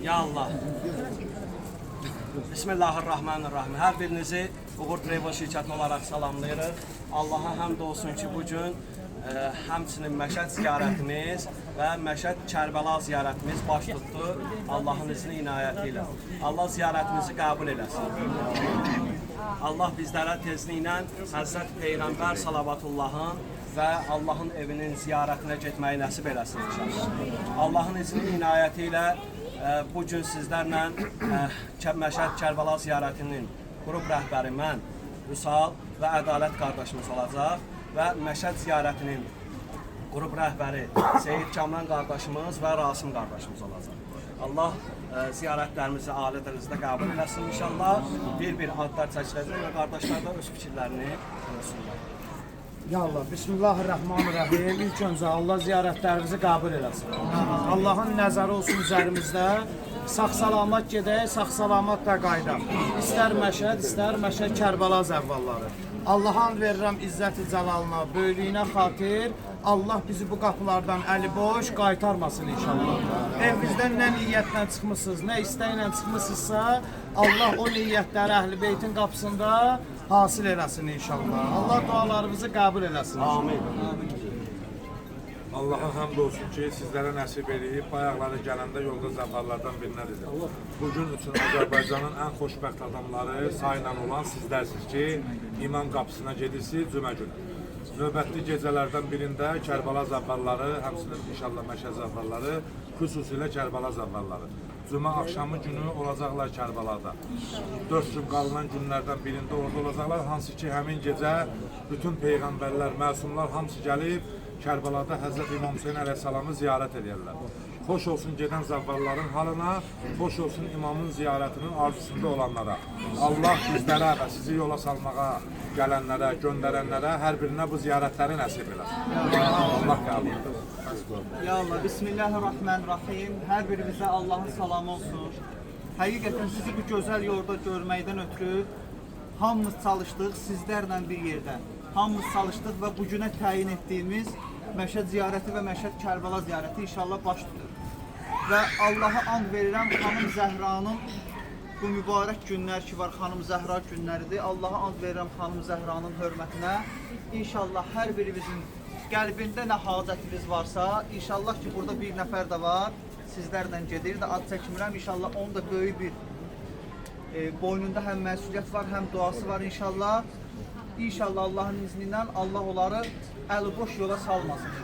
Ya Allah. Bismillahirrahmanirrahim. Hər birinizi Uğur Travel şirkəti olaraq salamlayırıq. Allaha həmd olsun ki, bugün həmçinin Məşəd ziyarətimiz və Məşəd Kərbəla ziyarətimiz baş tutdu. Allahın izni inayəti ilə. Allah ziyarətimizi qəbul eləsin. Allah bizlərə tezliklə Həzrət Peyğəmbər Salavatullahın və Allahın evinin ziyarətinə getməyi nəsib eləsin inşallah. Allahın izni inayəti ilə bugün sizlərlə Məşəd Kərbəla ziyarətinin qrup rəhbəri mən, Vüsal və Ədalət qardaşımız olacaq və Məşəd ziyarətinin qrup rəhbəri Seyid Kamran qardaşımız və Rasim qardaşımız olacaq. Allah ziyarətlərimizi ali dərəcədə qəbul eləsin inşallah. Bir-bir adlar çəkiləcək və qardaşlar da öz fikirlərini sunurlar. Ya Allah, Bismillahirrahmanirrahim. İlk öncə Allah ziyarətlərimizi qəbul eləsin. Allahın nəzəri olsun üzərimizdə. Sağ-salamat gedək, sağ-salamat da qaydaq. İstər Məşəd, istər Məşəd Kərbəla zəvvalları. Allah'a and verirəm izzət-i cəlalına, böylüyünə xatir. Allah bizi bu qapılardan əli boş qaytarmasın inşallah. Evimizdən nə niyyətlə çıxmışsınız, nə istəklə çıxmışsınızsa, Allah o niyyətləri Əhl-i Beytin qapısında hasil eləsin inşallah. Allah dualarımızı qəbul eləsin. Amin. Allah'a həmd olsun ki, sizlərə nəsib edib, bayaqları gələndə yolda zəfərlərdən birinə dedim. Bugün üçün Azərbaycanın ən xoşbəxt adamları sayla olan sizlərsiniz ki, İmam qapısına gedirsiniz cümə günü. Növbətli gecələrdən birində Kərbəla zəfərləri, həmçinin inşallah Məşəd zəfərləri, xüsusilə Kərbəla zəfərləri. Cümə axşamı günü olacaqlar Kərbəlada. 4 gün qalınan günlərdən birində orada olacaqlar, hansı ki, həmin gecə bütün peyğəmbərlər, məsumlar hamısı gəlib, Kərbəlada Həzrət İmam Hüseyin əleyhissalamı ziyarət edirlər. Xoş olsun gedən zəvvalların halına, xoş olsun imamın ziyarətinin arzusunda olanlara. Allah bizlərə və sizi yola salmağa gələnlərə, göndərənlərə hər birinə bu ziyarətləri nəsib eləsin. Allah qəbul edir. Ya Allah, Bismillahirrahmanirrahim. Hər birimizə Allahın salamı olsun. Həqiqətən sizi bu gözəl yolda görməkdən ötürü hamımız çalışdıq sizlərlə bir yerdə. Hamımız çalışdıq və bugünə təyin etdiyimiz Məşəd ziyarəti və Məşəd Kərbəla ziyarəti inşallah baş tutur. Və Allaha and verirəm, xanım Zəhranın bu mübarək günlər ki var, xanım Zəhra günləridir. Allaha and verirəm xanım Zəhranın hörmətinə. İnşallah hər birimizin qəlbində nə hacətimiz varsa, inşallah ki burada bir nəfər də var, sizlərlə gedir də ad çəkmirəm. İnşallah onun da böyük bir boynunda həm məsuliyyət var, həm duası var inşallah. İnşallah Allahın izni ilə Allah onları əli boş yola salmasın.